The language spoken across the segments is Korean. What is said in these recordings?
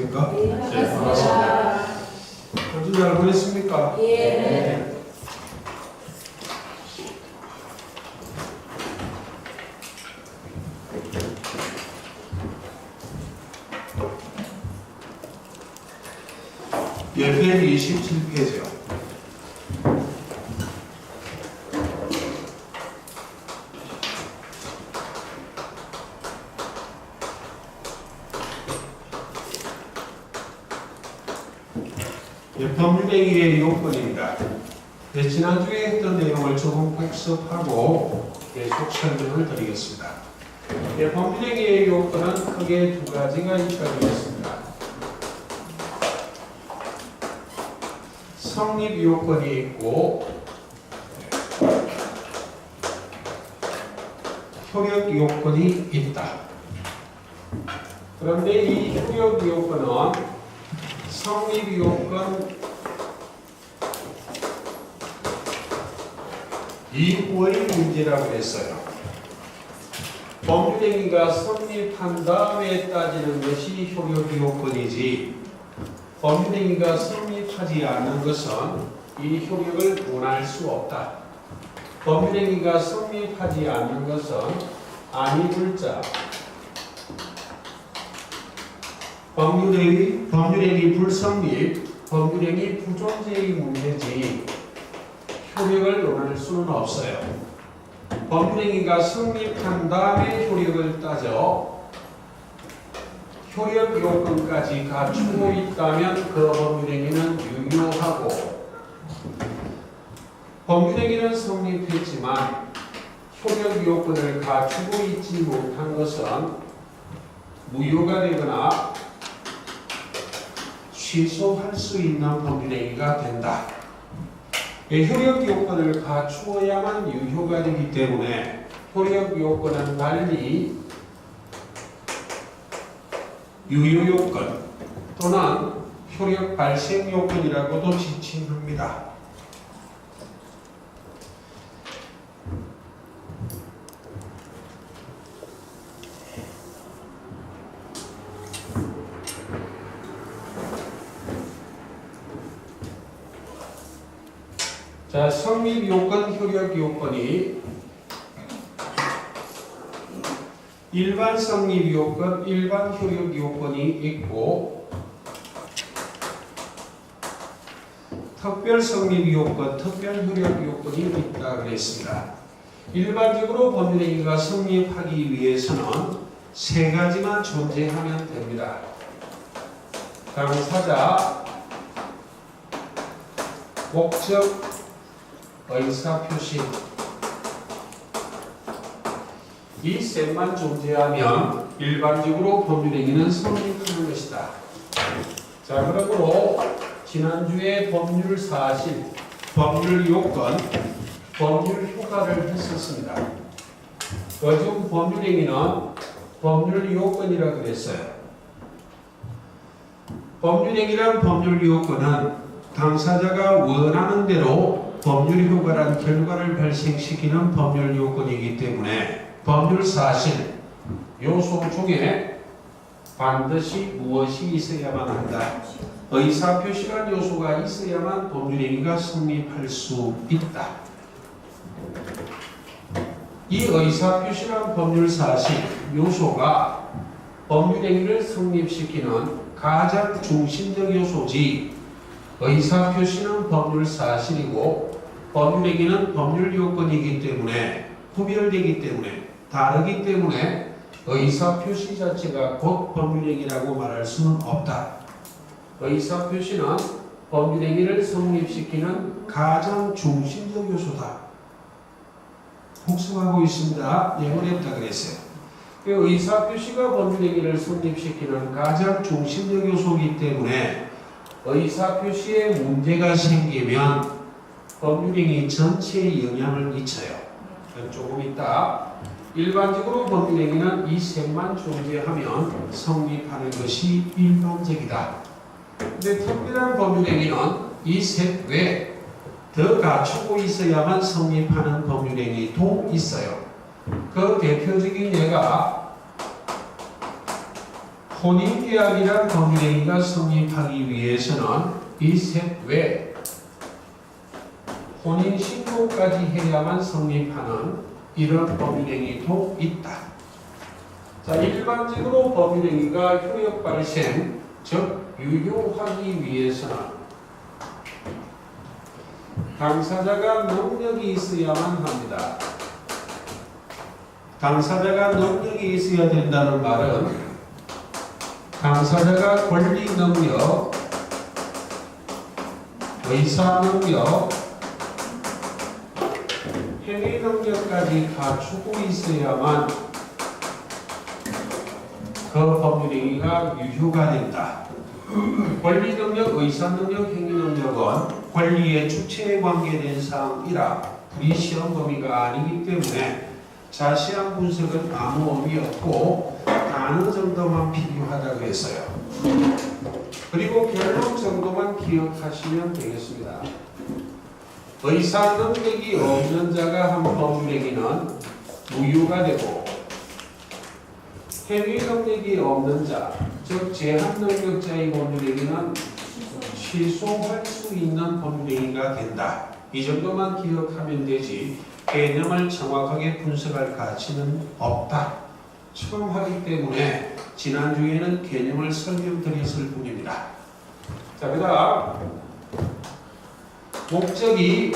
되셨습니까? 네, 반갑습니다. 한 주 잘 보냈습니까? 예. 열페이지 27페이지요. 법률행위의 요건입니다. 지난주에 했던 내용을 조금 복습하고 계속 설명을 드리겠습니다. 법률행위의 요건은 크게 두 가지가 있다고 성립 요건이 있고 효력 요건이 있다. 그런데 이 효력 요건은 성립 요건 이후의 문제라고 했어요. 법률행위가 성립한 다음에 따지는 것이 효력 요건이지, 법률행위가 성립하지 않는 것은 이 효력을 원할 수 없다. 법률행위가 성립하지 않는 것은 아니 불자, 법률행위 불성립, 법률행위 부존재의 문제지 효력을 논할 수는 없어요. 법률행위가 성립한 다음에 효력을 따져 효력 요건까지 갖추고 있다면 그 법률행위는 유효하고, 법률행위는 성립했지만 효력 요건을 갖추고 있지 못한 것은 무효가 되거나 취소할 수 있는 법률행위가 된다. 효력 요건을 갖추어야만 유효가 되기 때문에 효력 요건은 달리 유효 요건 또는 효력 발생 요건이라고도 지칭합니다. 자, 성립 요건, 효력 요건이 일반 성립 요건, 일반 효력 요건이 있고 특별 성립 요건, 특별 효력 요건이 있다 그랬습니다. 일반적으로 법률행위가 성립하기 위해서는 세 가지만 존재하면 됩니다. 당사자, 목적, 의사표시, 이 셋만 존재하면 일반적으로 법률행위는 성립하는 것이다. 자, 그러므로 지난주에 법률 사실, 법률 요건, 법률 효과를 했었습니다. 요즘 법률행위는 법률 요건이라 그랬어요. 법률행위란 법률 요건은 당사자가 원하는 대로 법률 효과란 결과를 발생시키는 법률 요건이기 때문에 법률 사실 요소 중에 반드시 무엇이 있어야만 한다. 의사표시란 요소가 있어야만 법률행위가 성립할 수 있다. 이 의사표시란 법률 사실 요소가 법률행위를 성립시키는 가장 중심적 요소지, 의사표시는 법률 사실이고 법률행위는 법률 요건이기 때문에 구별되기 때문에 다르기 때문에 의사표시 자체가 곧 법률행위라고 말할 수는 없다. 의사표시는 법률행위를 성립시키는 가장 중심적 요소다. 복습하고 있습니다. 예문했다 그랬어요. 의사표시가 법률행위를 성립시키는 가장 중심적 요소이기 때문에 의사표시에 문제가 생기면 법률행위 전체에 영향을 미쳐요. 조금 이따 일반적으로 법률행위는 이 셋만 존재하면 성립하는 것이 일반적이다. 근데 특별한 법률행위는 이 셋 외에 더 갖추고 있어야만 성립하는 법률행위도 있어요. 그 대표적인 예가 혼인계약이란 법률행위가 성립하기 위해서는 이 셋 외 혼인신고까지 해야만 성립하는 이런 법률행위도 있다. 자, 일반적으로 법률행위가 효력 발생, 즉 유효하기 위해서는 당사자가 능력이 있어야만 합니다. 당사자가 능력이 있어야 된다는 말은 당사자가 권리 능력, 의사 능력, 행위 능력까지 갖추고 있어야만 그 법률행위가 유효가 된다. 권리 능력, 의사 능력, 행위 능력은 권리의 주체에 관계된 사항이라 불이시험 범위가 아니기 때문에 자세한 분석은 아무 의미 없고 단어 정도만 필요하다고 했어요. 그리고 결론 정도만 기억하시면 되겠습니다. 의사 능력이 없는 자가 한 법률행위는 무효가 되고 행위 능력이 없는 자, 즉 제한 능력자의 법률행위는 취소할 수 있는 법률행위가 된다. 이 정도만 기억하면 되지 개념을 정확하게 분석할 가치는 없다. 처음 하기 때문에 지난주에는 개념을 설명드렸을 뿐입니다. 자, 그 다음 목적이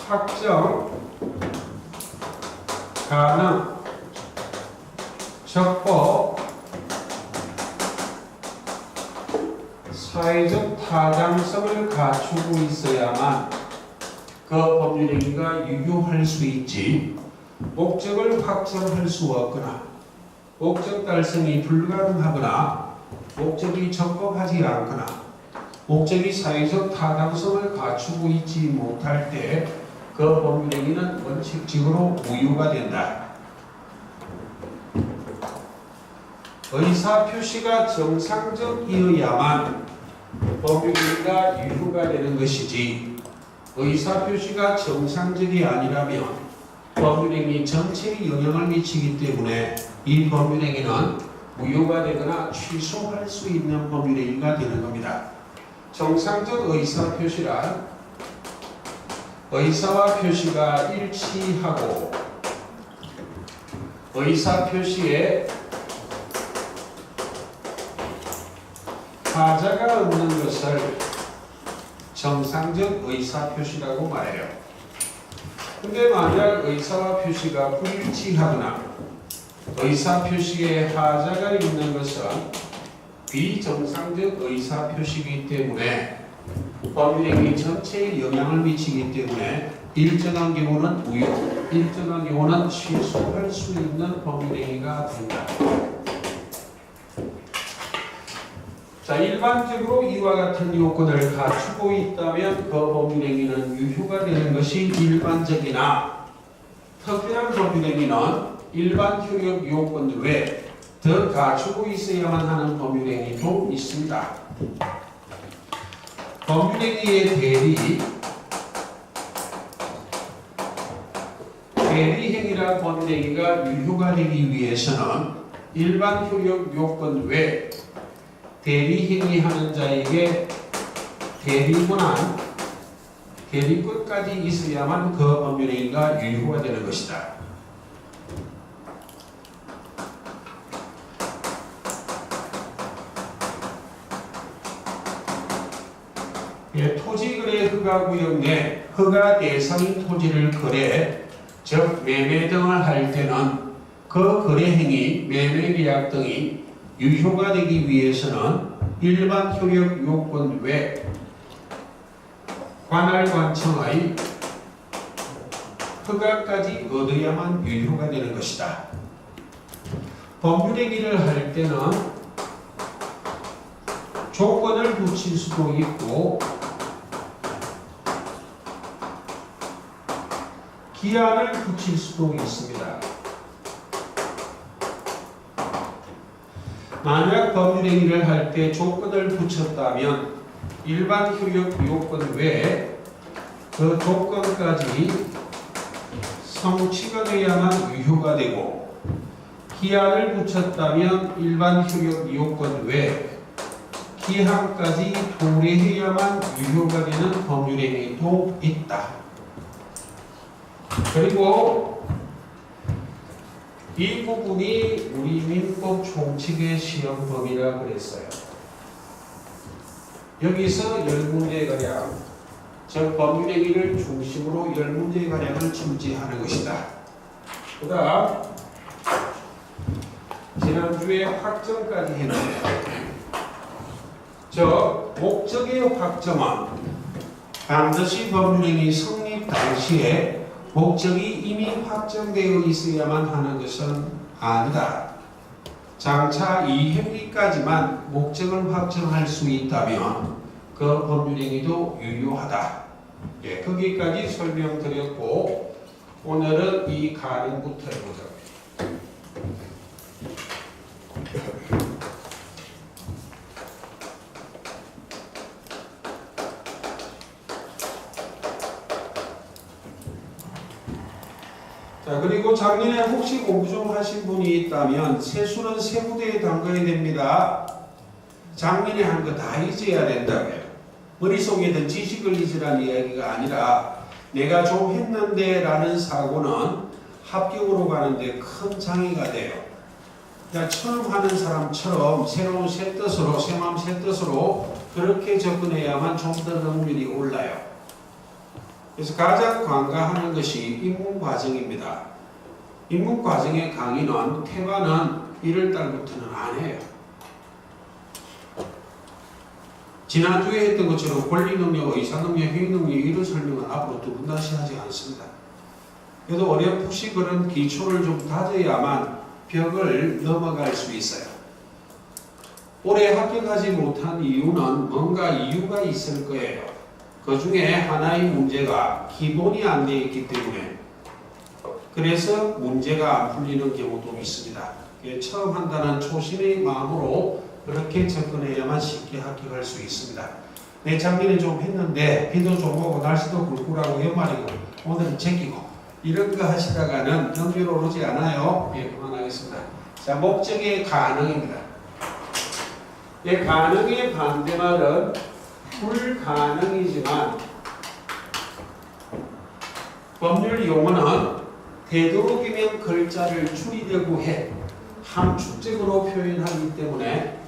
확정, 가능, 적법, 사회적 타당성을 갖추고 있어야만 그 법률행위가 유효할 수 있지 목적을 확정할 수 없거나 목적 달성이 불가능하거나 목적이 적법하지 않거나 목적이 사회적 타당성을 갖추고 있지 못할 때 그 법률행위는 원칙적으로 무효가 된다. 의사표시가 정상적이어야만 법률행위가 유효가 되는 것이지 의사표시가 정상적이 아니라면 법률행위 전체에 영향을 미치기 때문에 이 법률행위는 무효가 되거나 취소할 수 있는 법률행위가 되는 겁니다. 정상적 의사표시란 의사와 표시가 일치하고 의사표시에 하자가 없는 것을 정상적 의사표시라고 말해요. 근데 만약 의사와 표시가 불일치하거나 의사표시에 하자가 있는 것은 비정상적 의사표시이기 때문에 법률행위 전체에 영향을 미치기 때문에 일정한 경우는 무효, 일정한 경우는 취소할 수 있는 법률행위가 된다. 자, 일반적으로 이와 같은 요건을 갖추고 있다면 그 법률행위는 유효가 되는 것이 일반적이나 특별한 법률행위는 일반 효력 요건 외에 더 갖추고 있어야만 하는 법률행위도 있습니다. 법률행위의 대리행위란 법률행위가 유효가 되기 위해서는 일반 효력 요건 외에 대리행위하는 자에게 대리권한 대리권까지 있어야만 그 법률행위가 유효가 되는 것이다. 토지거래 허가구역 내 허가 대상인 토지를 거래, 즉 매매 등을 할 때는 그 거래행위, 매매계약 등이 유효가 되기 위해서는 일반 효력 요건 외 관할관청의 허가까지 얻어야만 유효가 되는 것이다. 법률행위를 할 때는 조건을 붙일 수도 있고 기한을 붙일 수도 있습니다. 만약 법률행위를 할 때 조건을 붙였다면 일반 효력 요건 외에 그 조건까지 성취가 돼야만 유효가 되고 기한을 붙였다면 일반 효력 이용권 외 기한까지 도래해야만 유효가 되는 법률행위도 있다. 그리고 이 부분이 우리 민법 총칙의 시험 범위라 그랬어요. 여기서 10문제가량, 즉 법률행위를 중심으로 10문제가량을 출제하는 것이다. 그 다음 지난주에 확정까지 했는데, 저 목적의 확정은 반드시 법률행위 성립 당시에 목적이 이미 확정되어 있어야만 하는 것은 아니다. 장차 이 행위까지만 목적을 확정할 수 있다면 그 법률행위도 유효하다. 예, 거기까지 설명드렸고, 오늘은 이 가능부터 해보자. 자, 그리고 작년에 혹시 공부 좀 하신 분이 있다면 세수는 세부대에 담가야 됩니다. 작년에 한 거 다 잊어야 된다고요. 머릿속에 든 지식을 잊으라는 이야기가 아니라 내가 좀 했는데 라는 사고는 합격으로 가는데 큰 장애가 돼요. 그러니까 처음 하는 사람처럼 새로운 새 뜻으로, 새 마음 새 뜻으로 그렇게 접근해야만 좀 더 능률이 올라요. 그래서 가장 관가하는 것이 입문과정입니다. 입문과정의 강의는 태반은 1월달부터는 안 해요. 지난주에 했던 것처럼 권리능력, 의사능력, 회의능력 이런 설명은 앞으로 두 번 다시 하지 않습니다. 그래도 어렴풋이 그런 기초를 좀 다져야만 벽을 넘어갈 수 있어요. 올해 합격하지 못한 이유는 뭔가 이유가 있을 거예요. 그 중에 하나의 문제가 기본이 안 되어 있기 때문에, 그래서 문제가 안 풀리는 경우도 있습니다. 처음 한다는 초심의 마음으로 그렇게 접근해야만 쉽게 합격할 수 있습니다. 내 작년에 좀 했는데 비도 좀 오고 날씨도 굴굴하고 연말이고 오늘은 제끼고 이런 거 하시다가는 능률 오르지 않아요. 예, 그만하겠습니다. 자, 목적의 가능입니다. 예, 가능의 반대말은 불가능이지만, 법률 용어는 되도록이면 글자를 줄이려고 해 함축적으로 표현하기 때문에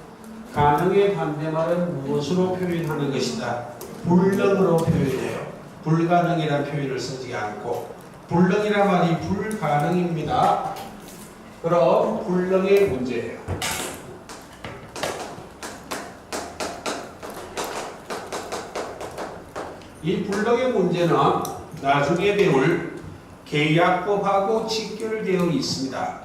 가능의 반대말은 무엇으로 표현하는 것이다? 불능으로 표현해요. 불가능이라는 표현을 쓰지 않고, 불능이란 말이 불가능입니다. 그럼 불능의 문제예요. 이 불능의 문제는 나중에 배울 계약법하고 직결되어 있습니다.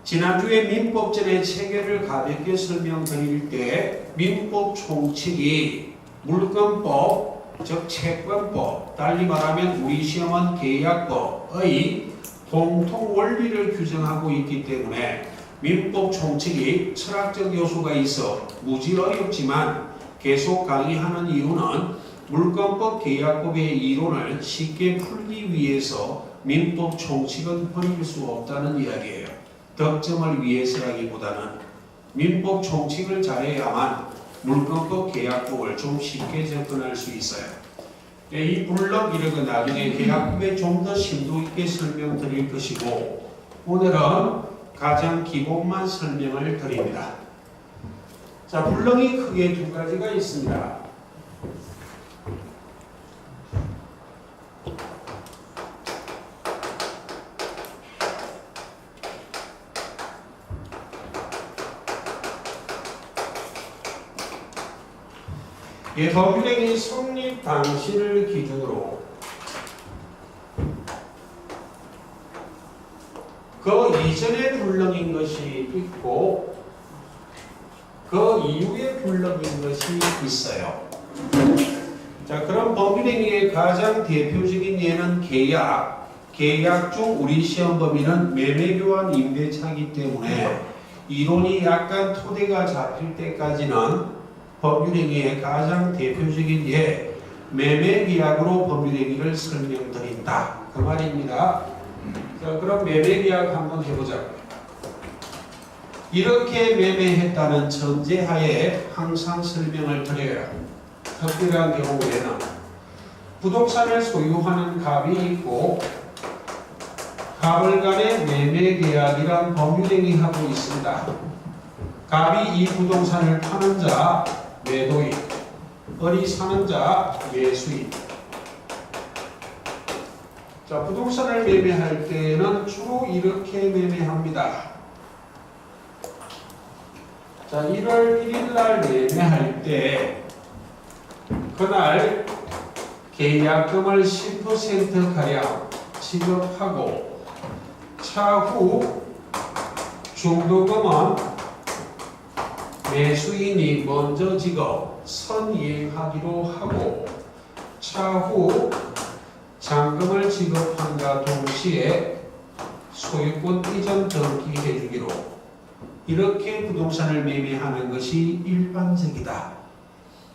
지난주에 민법전의 체계를 가볍게 설명드릴 때 민법 총칙이 물권법, 즉 채권법, 달리 말하면 우리 시험은 계약법의 공통 원리를 규정하고 있기 때문에 민법 총칙이 철학적 요소가 있어 무지 어렵지만 계속 강의하는 이유는 물권법, 계약법의 이론을 쉽게 풀기 위해서 민법 총칙은 버릴 수 없다는 이야기예요. 득점을 위해서라기보다는 민법 총칙을 잘해야만 물권법, 계약법을 좀 쉽게 접근할 수 있어요. 이 불능 이런 건 나중에 계약법에 좀 더 심도 있게 설명드릴 것이고, 오늘은 가장 기본만 설명을 드립니다. 자, 불능이 크게 두 가지가 있습니다. 예, 법률행위 성립 당시를 기준으로 그 이전에 불능인 것이 있고 그 이후에 불능인 것이 있어요. 자, 그럼 법률행위의 가장 대표적인 예는 계약. 계약 중 우리 시험 범위는 매매교환 임대차이기 때문에 이론이 약간 토대가 잡힐 때까지는 법률행위의 가장 대표적인 예, 매매계약으로 법률행위를 설명드린다. 그 말입니다. 자, 그럼 매매계약 한번 해보자. 이렇게 매매했다는 전제하에 항상 설명을 드려요. 특별한 경우에는 부동산을 소유하는 갑이 있고 갑을 간의 매매 계약이란 법률행위 하고 있습니다. 갑이 이 부동산을 파는 자 매도인, 을이 사는 자 매수인. 자, 부동산을 매매할 때는 주로 이렇게 매매합니다. 자, 1월 1일 날 매매할 때 그날 계약금을 10% 가량 지급하고 차후 중도금은 매수인이 먼저 지급 선이행하기로 하고 차후 잔금을 지급함과 동시에 소유권 이전 등기해 주기로 이렇게 부동산을 매매하는 것이 일반적이다.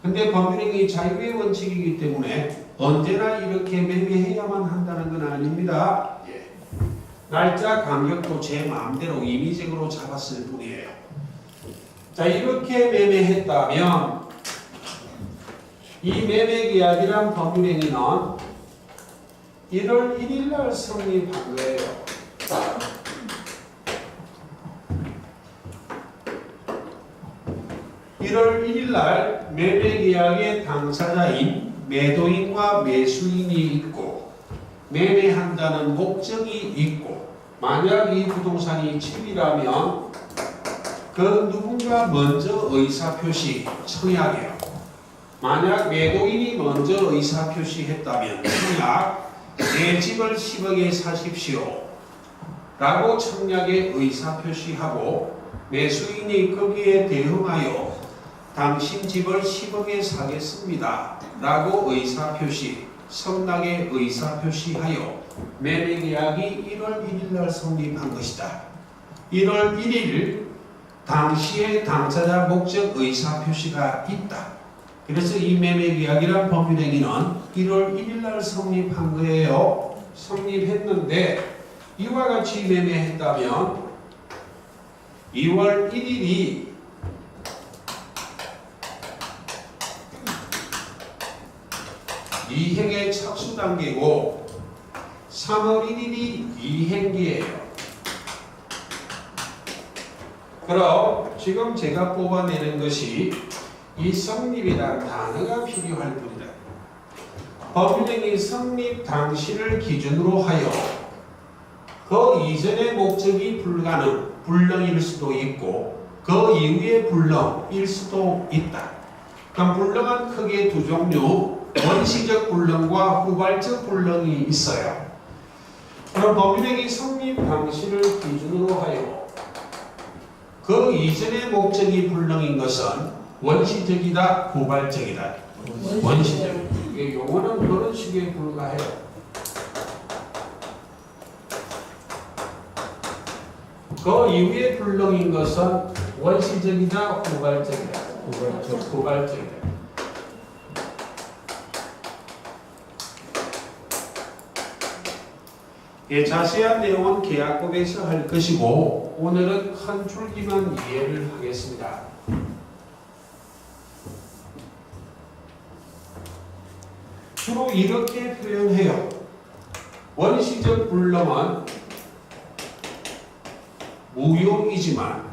근데 법률행위 자유의 원칙이기 때문에 언제나 이렇게 매매해야만 한다는 건 아닙니다. 예. 날짜 간격도 제 마음대로 임의적으로 잡았을 뿐이에요. 자, 이렇게 매매했다면 이 매매계약이란 법률행위는 1월 1일 날 성립한 거예요. 1월 1일 날 매매계약의 당사자인 매도인과 매수인이 있고 매매한다는 목적이 있고 만약 이 부동산이 집이라면 그 누군가 먼저 의사표시 청약이에요. 만약 매도인이 먼저 의사표시했다면 청약 내 집을 10억에 사십시오 라고 청약에 의사표시하고 매수인이 거기에 대응하여 당신 집을 10억에 사겠습니다 라고 의사표시, 성낙에 의사표시하여 매매계약이 1월 1일 날 성립한 것이다. 1월 1일 당시에 당사자 목적 의사표시가 있다. 그래서 이 매매계약이란 법률행위는 1월 1일 날 성립한 거예요. 성립했는데 이와 같이 매매했다면 2월 1일이 이행의 착수 단계고 3월 1일이 이행기예요. 그럼 지금 제가 뽑아내는 것이 이 성립이라는 단어가 필요할 뿐이다. 법률행위 성립 당시를 기준으로 하여 그 이전의 목적이 불능일 수도 있고 그 이후의 불능일 수도 있다. 그럼 불능은 크게 두 종류, 원시적 불능과 후발적 불능이 있어요. 그럼 법률행위 성립 당시를 기준으로 하여 그 이전의 목적이 불능인 것은 원시적이다, 후발적이다. 원시적. 이게 용어는 그런 식에 불과해요. 그 이후에 불능인 것은 원시적이다, 후발적이다. 후발적이다. 예, 자세한 내용은 계약법에서 할 것이고 오늘은 한 줄기만 이해를 하겠습니다. 주로 이렇게 표현해요. 원시적 불능은 무효이지만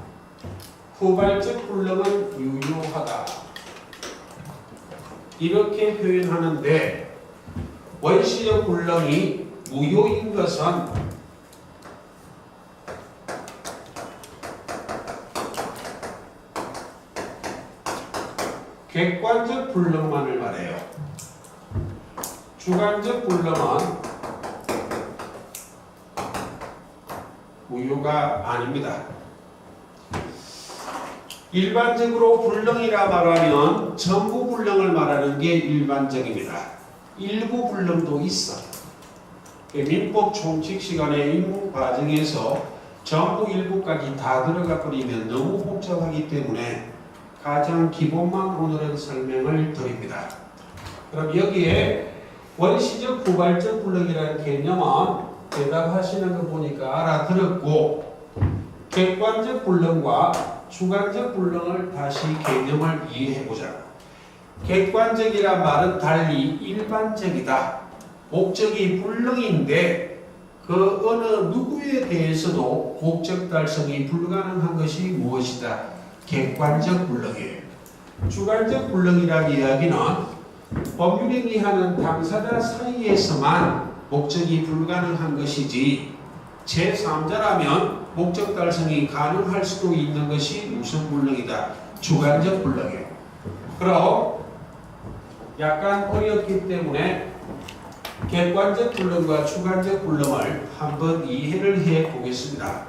후발적 불능은 유효하다. 이렇게 표현하는데 원시적 불능이 무효인 것은 객관적 불능만을 말해요. 주관적 불능은 무효가 아닙니다. 일반적으로 불능이라 말하면 전부 불능을 말하는 게 일반적입니다. 일부 불능도 있어. 민법 총칙 시간에 입문 과정에서 전부 일부까지 다 들어가 버리면 너무 복잡하기 때문에 가장 기본만 오늘은 설명을 드립니다. 그럼 여기에 원시적 후발적 불능이라는 개념은 대답하시는 거 보니까 알아들었고 객관적 불능과 주관적 불능을 다시 개념을 이해해보자. 객관적이란 말은 달리 일반적이다. 목적이 불능인데 그 어느 누구에 대해서도 목적 달성이 불가능한 것이 무엇이다? 객관적 불능이에요. 주관적 불능이란 이야기는 법률행위하는 당사자 사이에서만 목적이 불가능한 것이지 제3자라면 목적 달성이 가능할 수도 있는 것이 무슨 불능이다? 주관적 불능이에요. 그럼 약간 어렵기 때문에 객관적 불능과 주관적 불능을 한번 이해를 해 보겠습니다.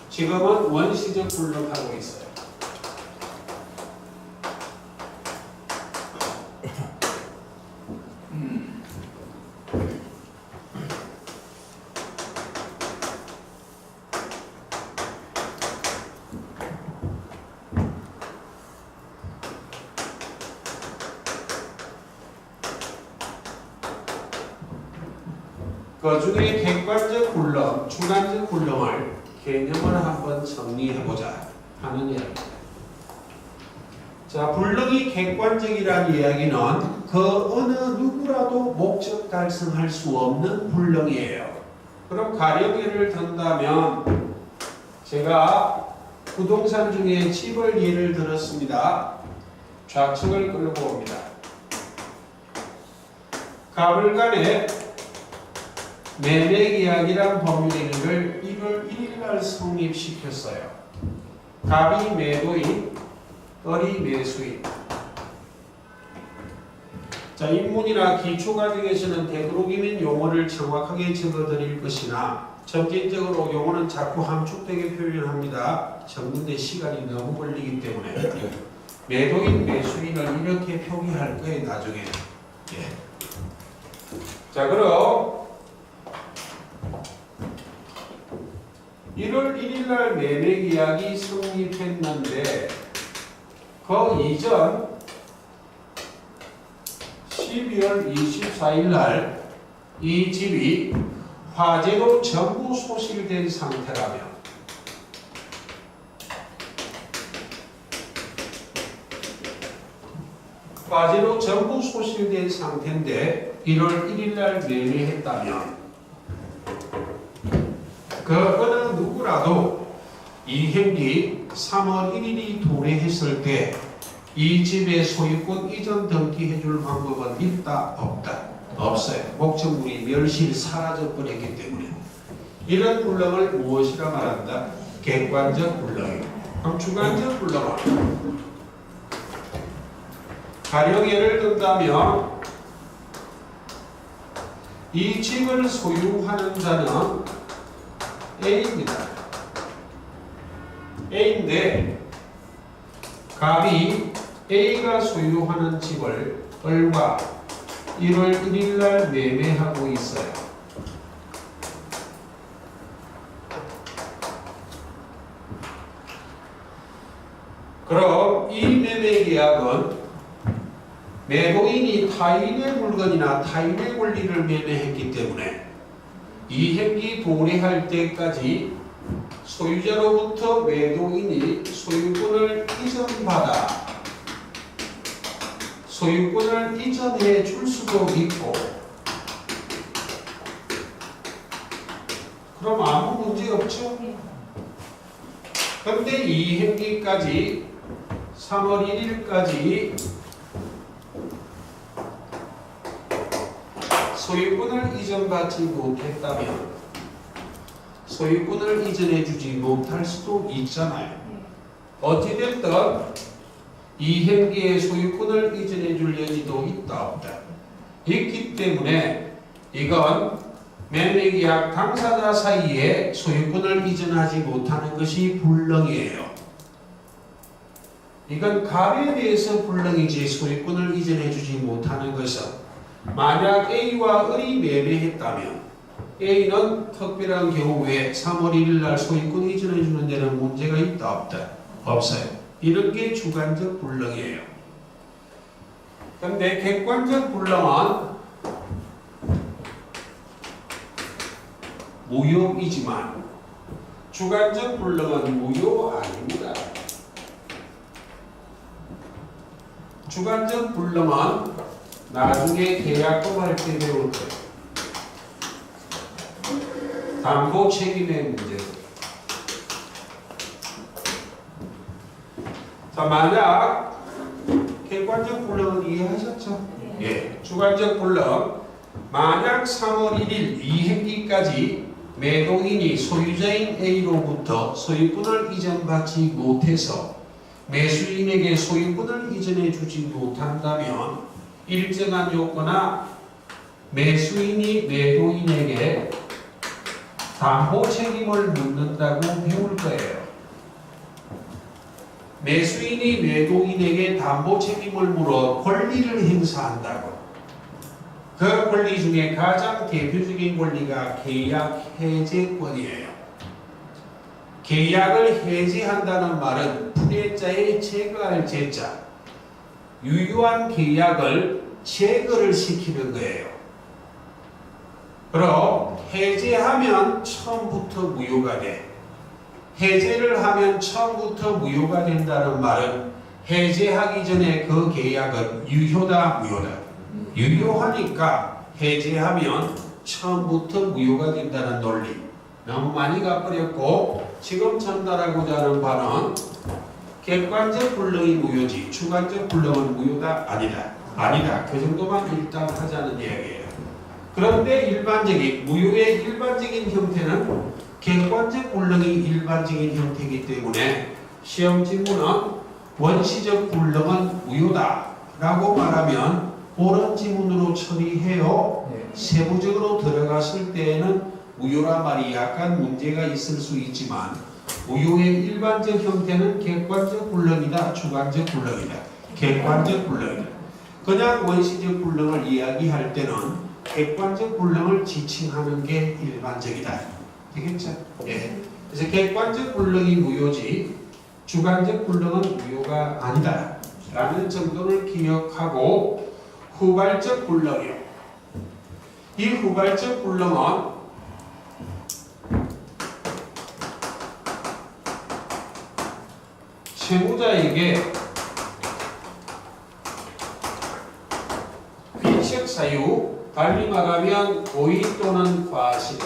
지금은 원시적 불능하고 있어요. 그 중에 객관적 불능, 주관적 불능을 개념을 한번 정리해보자 하는 이야기입니다. 자, 불능이 객관적이라는 이야기는 그 어느 누구라도 목적 달성할 수 없는 불능이에요. 그럼 가령 예를 든다면 제가 부동산 중에 집을 예를 들었습니다. 좌측을 끌고 옵니다. 가불간에 매매계약이란 법률행위를 1월 1일 날 성립시켰어요. 갑이 매도인, 을이 매수인. 자, 인문이나 기초과정에서는 되도록이면 용어를 정확하게 적어드릴 것이나 점진적으로 용어는 자꾸 함축되게 표현합니다. 적는데 시간이 너무 걸리기 때문에 매도인, 매수인을 이렇게 표기할 거예요, 나중에. 예. 자, 그럼 1월 1일 날 매매계약이 성립했는데 그 이전 12월 24일 날 이 집이 화재로 전부 소실된 상태라면 화재로 전부 소실된 상태인데 1월 1일 날 매매했다면 그 어느 누구라도 이 행기 3월 1일이 도래했을 때 이 집의 소유권 이전 등기해줄 방법은 있다? 없다? 없어요. 목적물이 멸실 사라져 버렸기 때문에 이런 불능을 무엇이라 말한다? 객관적 불능이에요. 그럼 주관적 불능은 가령 예를 든다면 이 집을 소유하는 자는 A입니다. A인데 갑이 A가 소유하는 집을 을과 1월 1일 날 매매하고 있어요. 그럼 이 매매 계약은 매도인이 타인의 물건이나 타인의 권리를 매매했기 때문에 이 행기 도래할 때까지 소유자로부터 매도인이 소유권을 이전받아 소유권을 이전해 줄 수도 있고 그럼 아무 문제 없죠? 그런데 이 행기까지 3월 1일까지 소유권을 이전받지 못했다면 소유권을 이전해 주지 못할 수도 있잖아요. 어찌됐든 이 행기의 소유권을 이전해 줄 여지도 있다 없다. 있기 때문에 이건 매매계약 당사자 사이에 소유권을 이전하지 못하는 것이 불능이에요. 이건 갑에 대해서 불능이지 소유권을 이전해 주지 못하는 것은 만약 A와 을이 매매했다면 A는 특별한 경우에 3월 1일 날 소유권 이전해 주는 데는 문제가 있다 없다? 없어요. 이런 게 주관적 불능이에요. 그런데 객관적 불능은 무효이지만 주관적 불능은 무효 아닙니다. 주관적 불능은 나중에 계약금 할 때 배울 거예요. 담보 책임의 문제. 자, 만약 객관적 불능은 이해하셨죠? 예. 주관적 불능. 만약 3월 1일 이행기까지 매도인이 소유자인 A로부터 소유권을 이전받지 못해서 매수인에게 소유권을 이전해 주지 못한다면 일정한 요건나 매수인이 매도인에게 담보 책임을 묻는다고 배울 거예요. 매수인이 매도인에게 담보 책임을 물어 권리를 행사한다고. 그 권리 중에 가장 대표적인 권리가 계약 해제권이에요. 계약을 해제한다는 말은 불해자의 제거할 제자, 유효한 계약을 제거를 시키는 거예요. 그럼 해제하면 처음부터 무효가 돼. 해제를 하면 처음부터 무효가 된다는 말은 해제하기 전에 그 계약은 유효다, 무효다. 유효하니까 해제하면 처음부터 무효가 된다는 논리. 너무 많이 가버렸고 지금 전달하고자 하는 바는 객관적 불능이 무효지 주관적 불능은 무효다? 아니다. 아니다. 그 정도만 일단 하자는 이야기예요. 그런데 일반적인 무효의 일반적인 형태는 객관적 불능이 일반적인 형태이기 때문에 시험 지문은 원시적 불능은 무효다 라고 말하면 옳은 지문으로 처리해요. 세부적으로 들어갔을 때에는 무효란 말이 약간 문제가 있을 수 있지만 무효의 일반적 형태는 객관적 불능이다, 주관적 불능이다. 객관적 불능이다. 그냥 원시적 불능을 이야기할 때는 객관적 불능을 지칭하는 게 일반적이다. 되겠죠? 예. 그래서 객관적 불능이 무효지 주관적 불능은 무효가 아니다 라는 정도를 기억하고 후발적 불능이요. 이 후발적 불능은 채무자에게 귀책 사유, 달리 말하면 고의 또는 과실,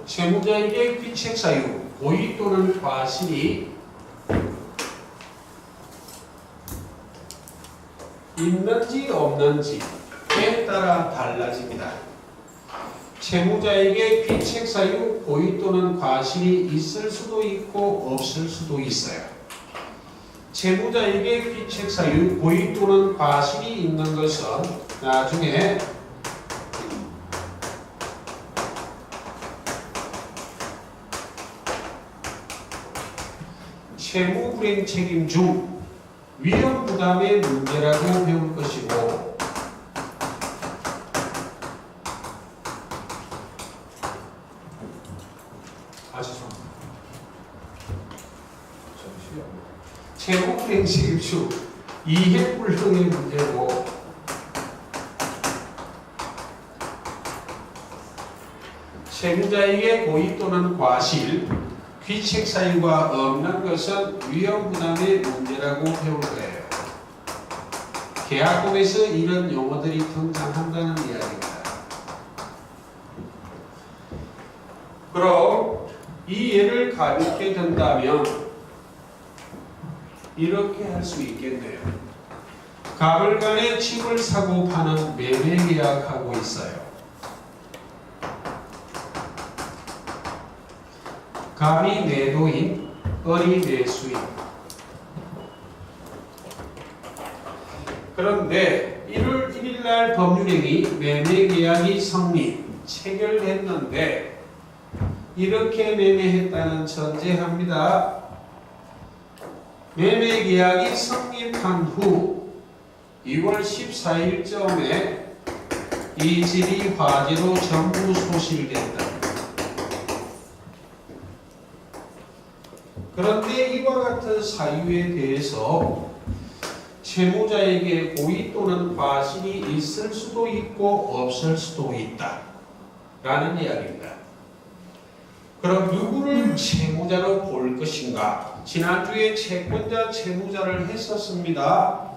채무자에게 귀책 사유, 고의 또는 과실이 있는지 없는지에 따라 달라집니다. 채무자에게 귀책 사유, 고의 또는 과실이 있을 수도 있고 없을 수도 있어요. 채무자에게 귀책 사유, 고의 또는 과실이 있는 것은 나중에 채무 불이행 책임 중 위험 부담의 문제라고 배울 것이고 채무 불이행 책임 중 이해 불능의 문제고 채무자에게 고의 또는 과실, 귀책 사유가 없는 것은 위험 부담의 문제라고 배울 거예요. 계약법에서 이런 용어들이 등장한다는 이야기입니다. 그럼 이 예를 가볍게 든다면 이렇게 할 수 있겠네요. 갑을 간에 집을 사고 파는 매매 계약하고 있어요. 갑이 매도인, 을이 매수인. 그런데 1월 1일 날 법률행위 매매 계약이 성립, 체결됐는데 이렇게 매매했다는 전제합니다. 매매 계약이 성립한 후 2월 14일쯤에 이 집이 화재로 전부 소실된다. 그런데 이와 같은 사유에 대해서 채무자에게 고의 또는 과실이 있을 수도 있고 없을 수도 있다 라는 이야기입니다. 그럼 누구를 채무자로 볼 것인가? 지난주에 채권자, 채무자를 했었습니다.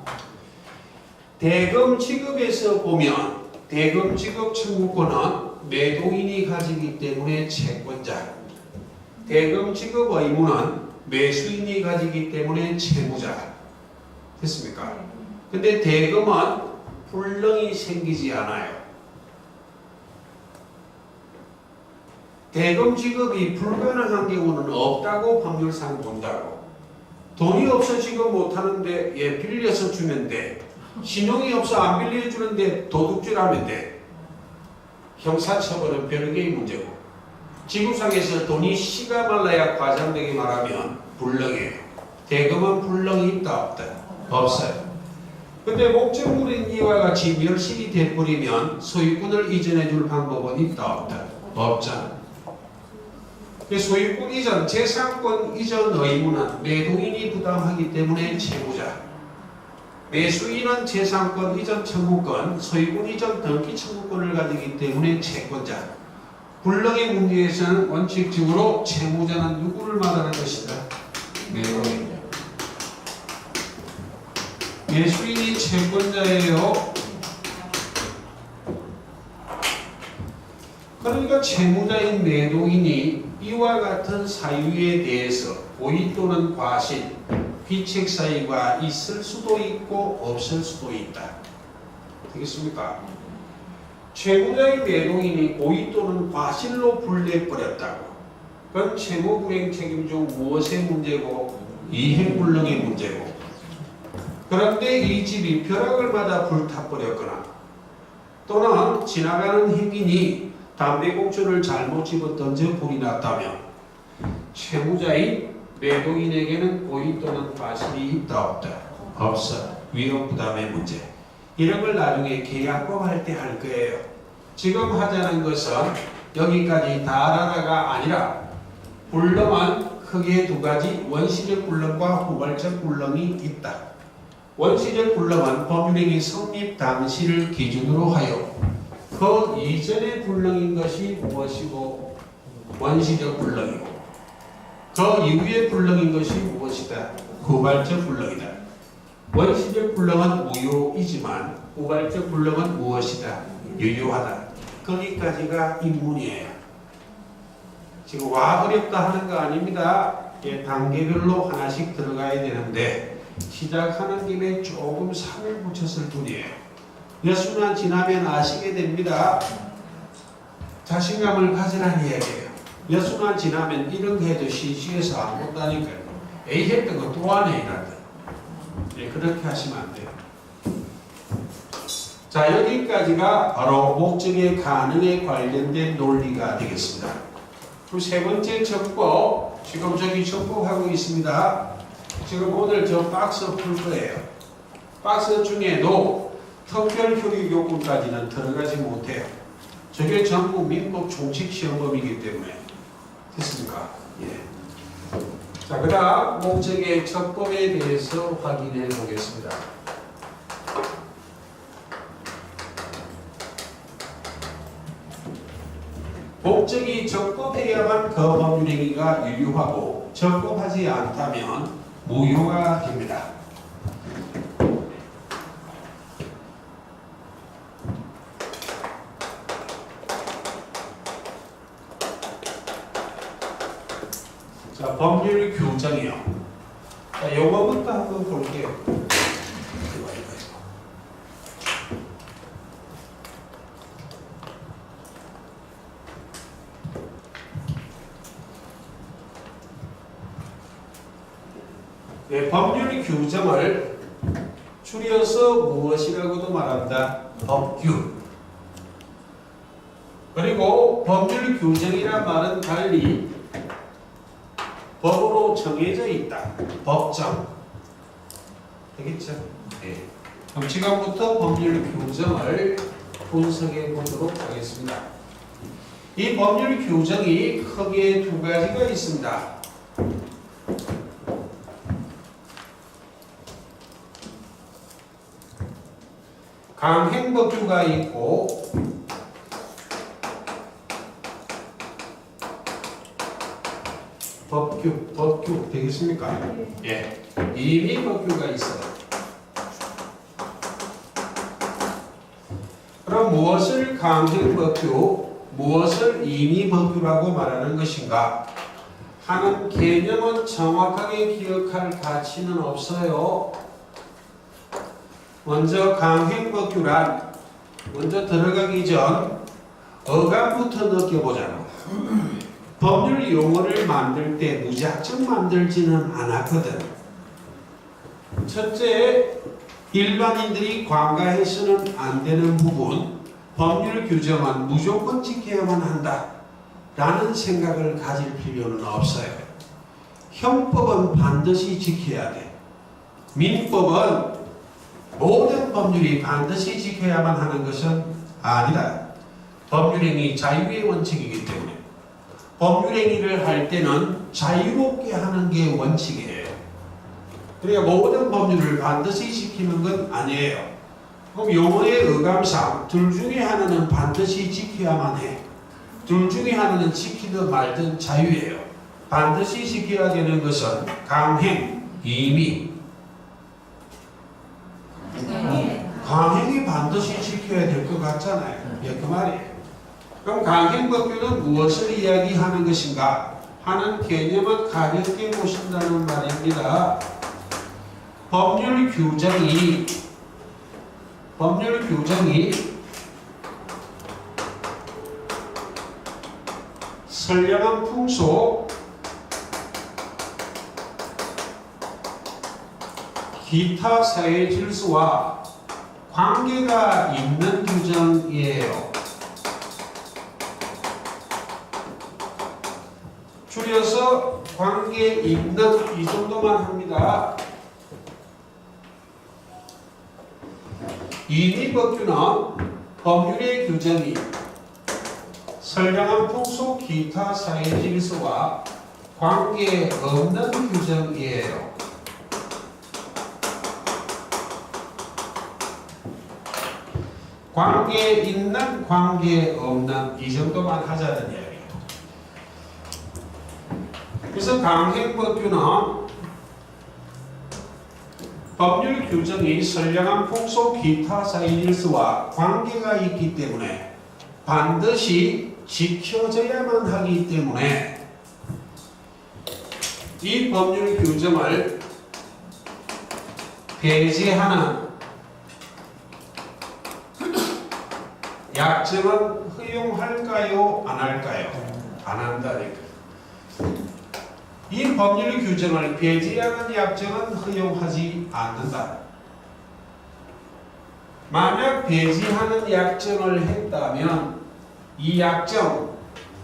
대금 지급에서 보면 대금 지급 청구권은 매도인이 가지기 때문에 채권자, 대금 지급 의무는 매수인이 가지기 때문에 채무자. 됐습니까? 근데 대금은 불능이 생기지 않아요. 대금 지급이 불가능한 경우는 없다고 법률상 본다고. 돈이 없어 지급 못하는데 빌려서 주면 돼. 신용이 없어 안 빌려주는데 도둑질하면 돼. 형사처벌은 별개의 문제고, 지구상에서 돈이 씨가 말라야 과장되게 말하면 불능이에요. 대금은 불능이 있다 없다? 없어요. 근데 목적물인 이와 같이 멸실이 돼버리면 소유권을 이전해 줄 방법은 있다 없다? 없잖아. 소유권 이전, 재산권 이전 의무는 매도인이 부담하기 때문에 채무자, 매수인은 재산권 이전 청구권, 소유권 이전 등기 청구권을 가지기 때문에 채권자. 불능의 문제에서는 원칙적으로 채무자는 누구를 말하는 것이다? 매도인. 매수인이 채권자예요. 그러니까 채무자인 매도인이 이와 같은 사유에 대해서 고의 또는 과실, 귀책 사유가 있을 수도 있고 없을 수도 있다. 되겠습니까? 채무자인 매도인이 고의 또는 과실로 불내버렸다고. 그건 채무불이행 책임 중 무엇의 문제고? 이행불능의 문제고. 그런데 이 집이 벼락을 맞아 불타버렸거나 또는 지나가는 행인이 담배꽁초를 잘못 집어 던져 불이 났다면 채무자인 매도인에게는 고의 또는 과실이 있다 없다? 없어. 위험부담의 문제. 이런 걸 나중에 계약법 할 때 할 거예요. 지금 하자는 것은 여기까지 다라라가 아니라 불능은 크게 두 가지, 원시적 불능과 후발적 불능이 있다. 원시적 불능은 법률행위 성립 당시를 기준으로 하여 그 이전의 불능인 것이 무엇이고 원시적 불능이고, 그 이후의 불능인 것이 무엇이다? 후발적 불능이다. 원시적 불능은 무효이지만 후발적 불능은 무엇이다? 유효하다. 거기까지가 입문이에요. 지금 와 어렵다 하는 거 아닙니다. 단계별로 하나씩 들어가야 되는데 시작하는 김에 조금 살을 붙였을 뿐이에요. 몇 수나 지나면 아시게 됩니다. 자신감을 가지라는 이야기예요. 몇 수나 지나면 이런 거 해도 시시해서 안 본다니까요. 에이 했던 거 또 안 해 이란다. 그렇게 하시면 안 돼요. 자, 여기까지가 바로 목적의 가능에 관련된 논리가 되겠습니다. 그 세 번째 접법, 지금 저기 접법하고 있습니다. 지금 오늘 저 박스 풀 거예요. 박스 중에도 특별 효력 요건까지는 들어가지 못해요. 저게 전부 민법 총칙 시험범이기 때문에. 됐습니까? 예. 자, 그 다음 목적의 접법에 대해서 확인해 보겠습니다. 목적이 적법해야만 그 법률행위가 유효하고 적법하지 않다면 무효가 됩니다. 자, 법률 규정이요. 자, 요거부터 한번 볼게요. 네, 법률 규정을 줄여서 무엇이라고도 말한다? 법규. 그리고 법률 규정이란 말은 달리 법으로 정해져 있다. 법정. 되겠죠? 네. 그럼 지금부터 법률 규정을 분석해 보도록 하겠습니다. 이 법률 규정이 크게 두 가지가 있습니다. 강행법규가 있고 법규 되겠습니까? 예. 임의 법규가 있어요. 그럼 무엇을 강행법규, 무엇을 임의법규라고 말하는 것인가 하는 개념은 정확하게 기억할 가치는 없어요. 먼저 강행법규란 먼저 들어가기 전 어감부터 느껴보자고. 법률 용어를 만들 때 무작정 만들지는 않았거든. 첫째, 일반인들이 관가해서는 안 되는 부분, 법률 규정은 무조건 지켜야만 한다 라는 생각을 가질 필요는 없어요. 형법은 반드시 지켜야 돼. 민법은 모든 법률이 반드시 지켜야만 하는 것은 아니다. 법률행위 자유의 원칙이기 때문에 법률행위를 할 때는 자유롭게 하는 게 원칙이에요. 그러니까 모든 법률을 반드시 지키는 건 아니에요. 그럼 용어의 어감상 둘 중에 하나는 반드시 지켜야만 해. 둘 중에 하나는 지키든 말든 자유예요. 반드시 지켜야 되는 것은 강행, 임의. 강행이 반드시 지켜야 될 것 같잖아요. 예, 그 말이에요. 그럼 강행법규는 무엇을 이야기하는 것인가 하는 개념은 가볍게 보신다는 말입니다. 법률 규정이 선량한 풍속, 기타 사회 질서와 관계가 있는 규정이에요. 줄여서 관계 있는 이 정도만 합니다. 임의법규는 법률의 규정이 선량한 풍속, 기타 사회 질서와 관계 없는 규정이에요. 관계 있는, 관계 없는 이 정도만 하자는 이야기예요. 그래서 강행법규는 법률 규정이 선량한 풍속, 기타 사회 질서와 관계가 있기 때문에 반드시 지켜져야만 하기 때문에 이 법률 규정을 배제하는 약정은 허용할까요? 안 할까요? 안 한다니까. 이 법률 규정을 배제하는 약정은 허용하지 않는다. 만약 배제하는 약정을 했다면 이 약정,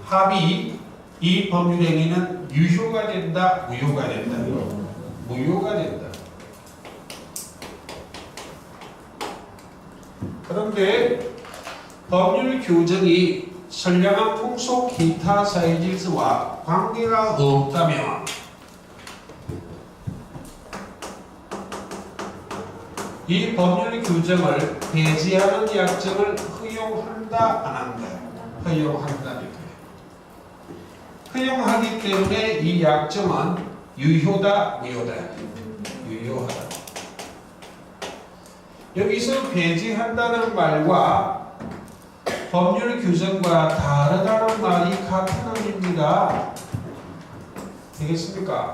합의, 이 법률행위는 유효가 된다, 무효가 된다. 무효가 된다. 그런데 법률 규정이 선량한 풍속, 기타 사회 질서와 관계가 없다면 이 법률 규정을 배제하는 약정을 허용한다, 안 한다? 허용한다니까요. 허용하기 때문에 이 약정은 유효다, 무효다? 유효하다. 여기서 배제한다는 말과 법률 규정과 다르다는 말이 같은 의미입니다. 되겠습니까?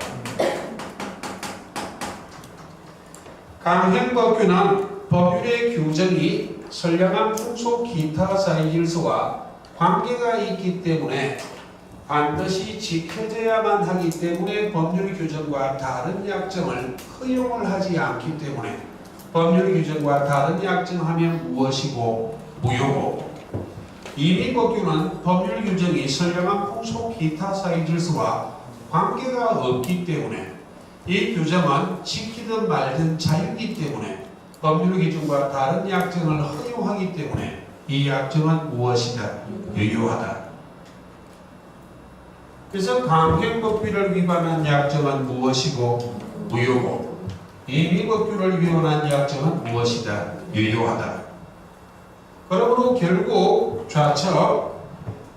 강행법규는 법률의 규정이 선량한 풍속, 기타 사회 질서와 관계가 있기 때문에 반드시 지켜져야만 하기 때문에 법률 규정과 다른 약정을 허용을 하지 않기 때문에 법률 규정과 다른 약정하면 무엇이고 무효고, 임의법규는 법률 규정이 선량한 풍속, 기타 사회 질서와 관계가 없기 때문에 이 규정은 지키든 말든 자유이기 때문에 법률 규정과 다른 약정을 허용하기 때문에 이 약정은 무엇이다? 유효하다. 그래서 강행법규를 위반한 약정은 무엇이고 무효고, 임의법규를 위반한 약정은 무엇이다? 유효하다. 그러므로 결국 좌측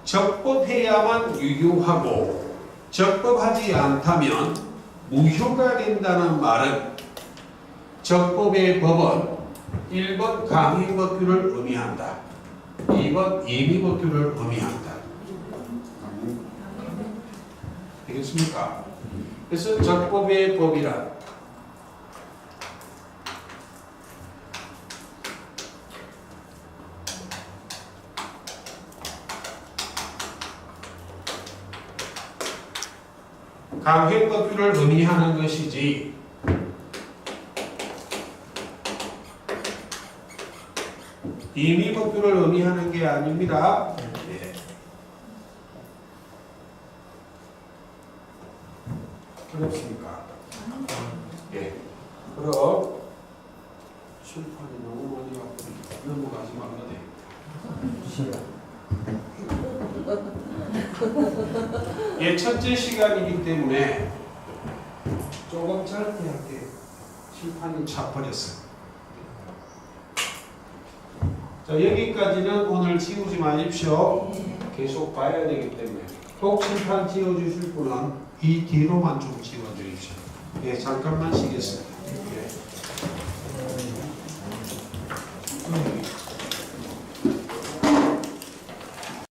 적법해야만 유효하고 적법하지 않다면 무효가 된다는 말은 적법의 법은 1번 강행법규를 의미한다. 2번 임의법규를 의미한다. 되겠습니까? 그래서 적법의 법이란 강행법규를 의미하는 것이지 임의법규를 의미하는 게 아닙니다. 네. 어렵습니까? 예. 그럼 칠판이 너무 많이 왔고 넘어가지 말라네. 예, 첫째 시간이기 때문에 조금 짧게 할게요. 칠판이 차버렸어요. 자, 여기까지는 오늘 지우지 마십시오. 계속 봐야 되기 때문에 꼭 칠판 지워주실 분은 이 뒤로만 좀 지워주십시오. 예, 잠깐만 쉬겠습니다. 예.